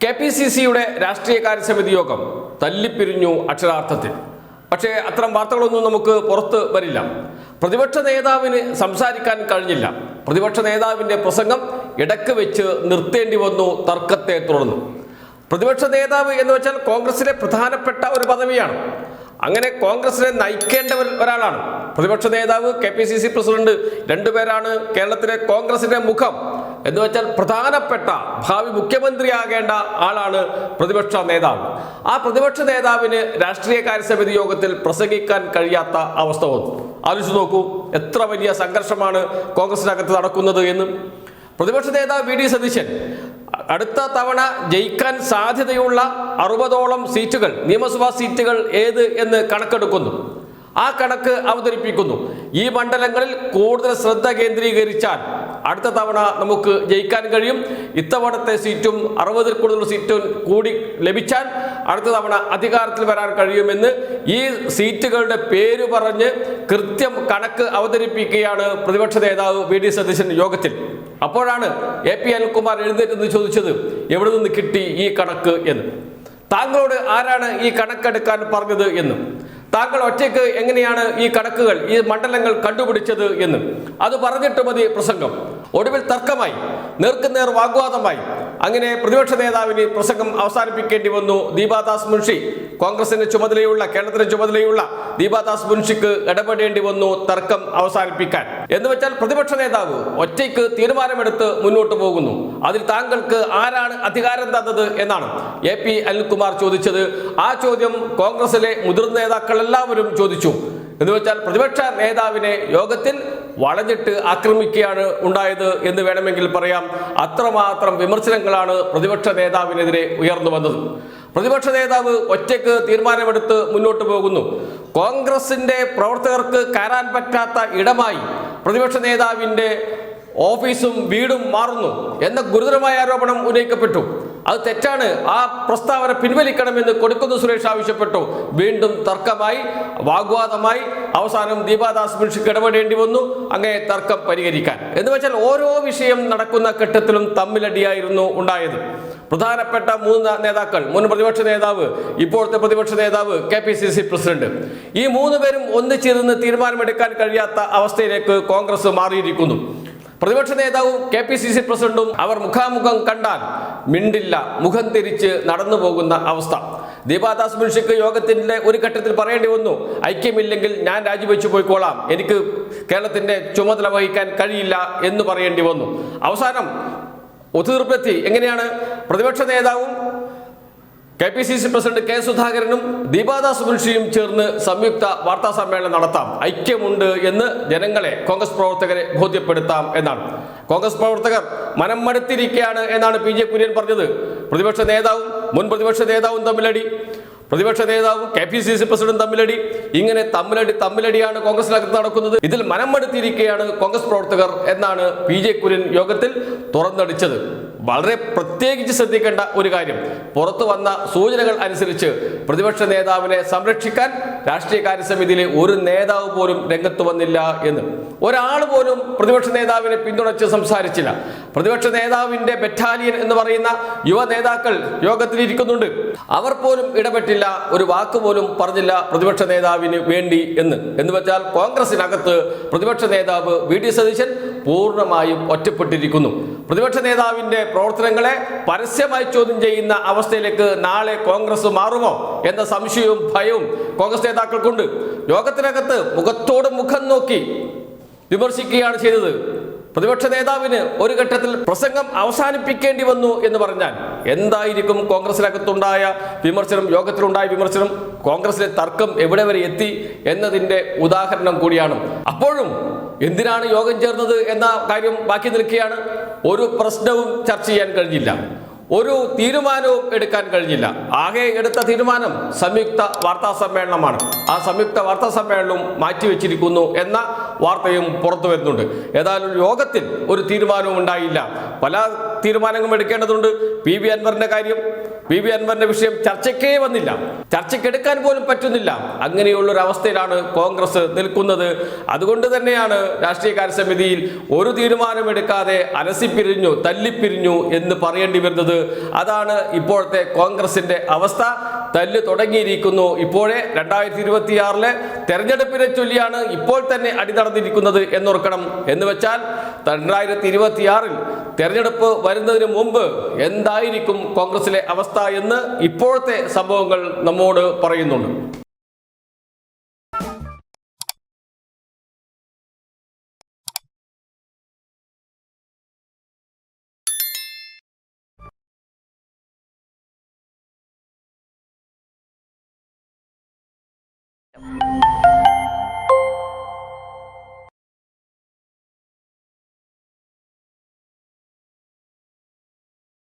KPCCയുടെ രാഷ്ട്രീയകാര്യ സമിതി യോഗം തല്ലിപ്പിരിഞ്ഞു അക്ഷരാർത്ഥത്തിൽ. പക്ഷേ അത്തരം വാർത്തകളൊന്നും നമുക്ക് പുറത്ത് വരില്ല. പ്രതിപക്ഷ നേതാവിന് സംസാരിക്കാൻ കഴിഞ്ഞില്ല. പ്രതിപക്ഷ നേതാവിൻ്റെ പ്രസംഗം ഇടക്ക് വെച്ച് നിർത്തേണ്ടി വന്നു തർക്കത്തെ തുടർന്ന്. പ്രതിപക്ഷ നേതാവ് എന്ന് വെച്ചാൽ കോൺഗ്രസിലെ പ്രധാനപ്പെട്ട ഒരു പദവിയാണ്. അങ്ങനെ കോൺഗ്രസിനെ നയിക്കേണ്ട ഒരാളാണ് പ്രതിപക്ഷ നേതാവ്. KPCC പ്രസിഡന്റ്, രണ്ടുപേരാണ് കേരളത്തിലെ കോൺഗ്രസിന്റെ മുഖം എന്ന് വെച്ചാൽ പ്രധാനപ്പെട്ട ഭാവി മുഖ്യമന്ത്രിയാകേണ്ട ആളാണ് പ്രതിപക്ഷ നേതാവ്. ആ പ്രതിപക്ഷ നേതാവിന് രാഷ്ട്രീയകാര്യ സമിതി യോഗത്തിൽ പ്രസംഗിക്കാൻ കഴിയാത്ത അവസ്ഥ വന്നു. ആലോചിച്ച് നോക്കൂ, എത്ര വലിയ സംഘർഷമാണ് കോൺഗ്രസിനകത്ത് നടക്കുന്നത് എന്ന്. പ്രതിപക്ഷ നേതാവ് VD സതീശൻ അടുത്ത തവണ ജയിക്കാൻ സാധ്യതയുള്ള 60ഓളം സീറ്റുകൾ, നിയമസഭാ സീറ്റുകൾ ഏത് എന്ന് കണക്കെടുക്കുന്നു. ആ കണക്ക് അവതരിപ്പിക്കുന്നു. ഈ മണ്ഡലങ്ങളിൽ കൂടുതൽ ശ്രദ്ധ കേന്ദ്രീകരിച്ചാൽ അടുത്ത തവണ നമുക്ക് ജയിക്കാൻ കഴിയും. ഇത്തവണത്തെ സീറ്റും 60ൽ കൂടുതൽ സീറ്റും കൂടി ലഭിച്ചാൽ അടുത്ത തവണ അധികാരത്തിൽ വരാൻ കഴിയുമെന്ന് ഈ സീറ്റുകളുടെ പേര് പറഞ്ഞ് കൃത്യം കണക്ക് അവതരിപ്പിക്കുകയാണ് പ്രതിപക്ഷ നേതാവ് VD സതീശൻ യോഗത്തിൽ. അപ്പോഴാണ് AP അനിൽകുമാർ എഴുന്നേറ്റെന്ന് ചോദിച്ചത്, എവിടെ നിന്ന് കിട്ടി ഈ കണക്ക് എന്ന്. താങ്കളോട് ആരാണ് ഈ കണക്കെടുക്കാൻ പറഞ്ഞത് എന്ന്, താങ്കൾ ഒറ്റയ്ക്ക് എങ്ങനെയാണ് ഈ കണക്കുകൾ, ഈ മണ്ഡലങ്ങൾ കണ്ടുപിടിച്ചത് എന്ന് അത് പറഞ്ഞിട്ട് മതി പ്രസംഗം. ഒടുവിൽ തർക്കമായി, നേർക്കുനേർ വാഗ്വാദമായി. അങ്ങനെ പ്രതിപക്ഷ നേതാവിന് പ്രസംഗം അവസാനിപ്പിക്കേണ്ടി വന്നു. ദീപാദാസ് മുൻഷി, കോൺഗ്രസിന്റെ ചുമതലയുള്ള, കേരളത്തിന്റെ ചുമതലയുള്ള ദീപാദാസ് മുൻഷിക്ക് ഇടപെടേണ്ടി വന്നു തർക്കം അവസാനിപ്പിക്കാൻ. എന്ന് വെച്ചാൽ പ്രതിപക്ഷ നേതാവ് ഒറ്റയ്ക്ക് തീരുമാനമെടുത്ത് മുന്നോട്ട് പോകുന്നു. അതിൽ താങ്കൾക്ക് ആരാണ് അധികാരം തന്നത് എന്നാണ് AP അനിൽകുമാർ ചോദിച്ചത്. ആ ചോദ്യം കോൺഗ്രസിലെ മുതിർന്ന നേതാക്കൾ എല്ലാവരും ചോദിച്ചു. എന്ന് വെച്ചാൽ പ്രതിപക്ഷ നേതാവിനെ യോഗത്തിൽ വളഞ്ഞിട്ട് ആക്രമിക്കുകയാണ് ഉണ്ടായത് എന്ന് വേണമെങ്കിൽ പറയാം. അത്രമാത്രം വിമർശനങ്ങളാണ് പ്രതിപക്ഷ നേതാവിനെതിരെ ഉയർന്നു വന്നത്. പ്രതിപക്ഷ നേതാവ് ഒറ്റയ്ക്ക് തീരുമാനമെടുത്ത് മുന്നോട്ട് പോകുന്നു. കോൺഗ്രസിന്റെ പ്രവർത്തകർക്ക് കയറാൻ പറ്റാത്ത ഇടമായി പ്രതിപക്ഷ നേതാവിൻ്റെ ഓഫീസും വീടും മാറുന്നു എന്ന ഗുരുതരമായ ആരോപണം ഉന്നയിക്കപ്പെട്ടു. അത് തെറ്റാണ്, ആ പ്രസ്താവന പിൻവലിക്കണമെന്ന് കൊടിക്കുന്നിൽ സുരേഷ് ആവശ്യപ്പെട്ടു. വീണ്ടും തർക്കമായി, വാഗ്വാദമായി. അവസാനം ദീപാദാസ് മുൻഷിക്ക് ഇടപെടേണ്ടി വന്നു അങ്ങനെ തർക്കം പരിഹരിക്കാൻ. എന്ന് വെച്ചാൽ ഓരോ വിഷയം നടക്കുന്ന ഘട്ടത്തിലും തമ്മിലടിയായിരുന്നു ഉണ്ടായത്. പ്രധാനപ്പെട്ട 3 നേതാക്കൾ, മുൻ പ്രതിപക്ഷ നേതാവ്, ഇപ്പോഴത്തെ പ്രതിപക്ഷ നേതാവ്, KPCC പ്രസിഡന്റ്, ഈ 3 പേരും ഒന്നിച്ചിരുന്ന് തീരുമാനമെടുക്കാൻ കഴിയാത്ത അവസ്ഥയിലേക്ക് കോൺഗ്രസ് മാറിയിരിക്കുന്നു. പ്രതിപക്ഷ നേതാവും KPCC പ്രസിഡന്റും അവർ മുഖാമുഖം കണ്ടാൽ മിണ്ടില്ല, മുഖം തിരിച്ച് നടന്നു പോകുന്ന അവസ്ഥ. ദീപാദാസ് മുൻഷിക്ക് യോഗത്തിന്റെ ഒരു ഘട്ടത്തിൽ പറയേണ്ടി വന്നു, ഐക്യമില്ലെങ്കിൽ ഞാൻ രാജിവെച്ചു പോയിക്കോളാം, എനിക്ക് കേരളത്തിന്റെ ചുമതല വഹിക്കാൻ കഴിയില്ല എന്ന് പറയേണ്ടി വന്നു. അവസാനം ഒത്തുതീർപ്പെത്തി. എങ്ങനെയാണ്? പ്രതിപക്ഷ നേതാവും KPCC പ്രസിഡന്റ് K സുധാകരനും ദീപാദാസ് മുൻഷിയും ചേർന്ന് സംയുക്ത വാർത്താ സമ്മേളനം നടത്താം, ഐക്യമുണ്ട് എന്ന് ജനങ്ങളെ, കോൺഗ്രസ് പ്രവർത്തകരെ ബോധ്യപ്പെടുത്താം എന്നാണ്. കോൺഗ്രസ് പ്രവർത്തകർ മനം മടുത്തിരിക്കുകയാണ് എന്നാണ് PJ കുര്യൻ പറഞ്ഞത്. പ്രതിപക്ഷ നേതാവും മുൻ പ്രതിപക്ഷ നേതാവും തമ്മിലടി, പ്രതിപക്ഷ നേതാവും KPCC പ്രസിഡന്റും തമ്മിലടി. ഇങ്ങനെ തമ്മിലടിയാണ് കോൺഗ്രസിനകത്ത് നടക്കുന്നത്. ഇതിൽ മനം മടുത്തിരിക്കുകയാണ് കോൺഗ്രസ് പ്രവർത്തകർ എന്നാണ് PJ കുര്യൻ യോഗത്തിൽ തുറന്നടിച്ചത്. വളരെ പ്രത്യേകിച്ച് ശ്രദ്ധിക്കേണ്ട ഒരു കാര്യം, പുറത്തു വന്ന സൂചനകൾ അനുസരിച്ച് പ്രതിപക്ഷ നേതാവിനെ സംരക്ഷിക്കാൻ രാഷ്ട്രീയകാര്യ സമിതിയിലെ ഒരു നേതാവ് പോലും രംഗത്ത് വന്നില്ല എന്ന്. ഒരാൾ പോലും പ്രതിപക്ഷ നേതാവിനെ പിന്തുണച്ച് സംസാരിച്ചില്ല. പ്രതിപക്ഷ നേതാവിൻ്റെ ബറ്റാലിയൻ എന്ന് പറയുന്ന യുവ നേതാക്കൾ യോഗത്തിൽ ഇരിക്കുന്നുണ്ട്. അവർ പോലും ഇടപെട്ടില്ല, ഒരു വാക്ക് പോലും പറഞ്ഞില്ല പ്രതിപക്ഷ നേതാവിന് വേണ്ടി എന്ന് വെച്ചാൽ കോൺഗ്രസിനകത്ത് പ്രതിപക്ഷ നേതാവ് VD സതീശൻ പൂർണ്ണമായും ഒറ്റപ്പെട്ടിരിക്കുന്നു. പ്രതിപക്ഷ നേതാവിൻ്റെ പ്രവർത്തനങ്ങളെ പരസ്യമായി ചോദ്യം ചെയ്യുന്ന അവസ്ഥയിലേക്ക് നാളെ കോൺഗ്രസ് മാറുമോ എന്ന സംശയവും ഭയവും കോൺഗ്രസ് നേതാക്കൾക്കുണ്ട്. യോഗത്തിനകത്ത് മുഖത്തോട് മുഖം നോക്കി വിമർശിക്കുകയാണ് ചെയ്തത്. പ്രതിപക്ഷ നേതാവിന് ഒരു ഘട്ടത്തിൽ പ്രസംഗം അവസാനിപ്പിക്കേണ്ടി വന്നു എന്ന് പറഞ്ഞാൽ എന്തായിരിക്കും കോൺഗ്രസിനകത്തുണ്ടായ വിമർശനം, യോഗത്തിലുണ്ടായ വിമർശനം, കോൺഗ്രസിലെ തർക്കം എവിടെ വരെ എത്തി എന്നതിൻ്റെ ഉദാഹരണം കൂടിയാണ്. അപ്പോഴും എന്തിനാണ് യോഗം ചേർന്നത് എന്ന കാര്യം ബാക്കി നിൽക്കുകയാണ്. ഒരു പ്രശ്നവും ചർച്ച ചെയ്യാൻ കഴിഞ്ഞില്ല, ഒരു തീരുമാനവും എടുക്കാൻ കഴിഞ്ഞില്ല. ആകെ എടുത്ത തീരുമാനം സംയുക്ത വാർത്താ സമ്മേളനമാണ്. ആ സംയുക്ത വാർത്താ സമ്മേളനവും മാറ്റിവെച്ചിരിക്കുന്നു എന്ന വാർത്തയും പുറത്തു വരുന്നുണ്ട്. ഏതായാലും യോഗത്തിൽ ഒരു തീരുമാനവും ഉണ്ടായില്ല. പല തീരുമാനങ്ങളും എടുക്കേണ്ടതുണ്ട്. PV അൻവറിന്റെ കാര്യം, PV അൻവറിന്റെ വിഷയം ചർച്ചയ്ക്കേ വന്നില്ല, ചർച്ചയ്ക്കെടുക്കാൻ പോലും പറ്റുന്നില്ല. അങ്ങനെയുള്ളൊരു അവസ്ഥയിലാണ് കോൺഗ്രസ് നിൽക്കുന്നത്. അതുകൊണ്ട് തന്നെയാണ് രാഷ്ട്രീയകാര്യ സമിതിയിൽ ഒരു തീരുമാനമെടുക്കാതെ അലസിപ്പിരിഞ്ഞു, തല്ലിപ്പിരിഞ്ഞു എന്ന് പറയേണ്ടി വരുന്നത്. അതാണ് ഇപ്പോഴത്തെ കോൺഗ്രസിന്റെ അവസ്ഥ. തല്ല് തുടങ്ങിയിരിക്കുന്നു. ഇപ്പോഴേ 2026 തെരഞ്ഞെടുപ്പിനെ ചൊല്ലിയാണ് ഇപ്പോൾ തന്നെ അടി നടന്നിരിക്കുന്നത് എന്നോർക്കണം. എന്ന് വെച്ചാൽ 2026 തെരഞ്ഞെടുപ്പ് വരുന്നതിന് മുമ്പ് എന്തായിരിക്കും കോൺഗ്രസിലെ അവസ്ഥ എന്ന് ഇപ്പോഴത്തെ സംഭവങ്ങൾ നമ്മോട് പറയുന്നുണ്ട്.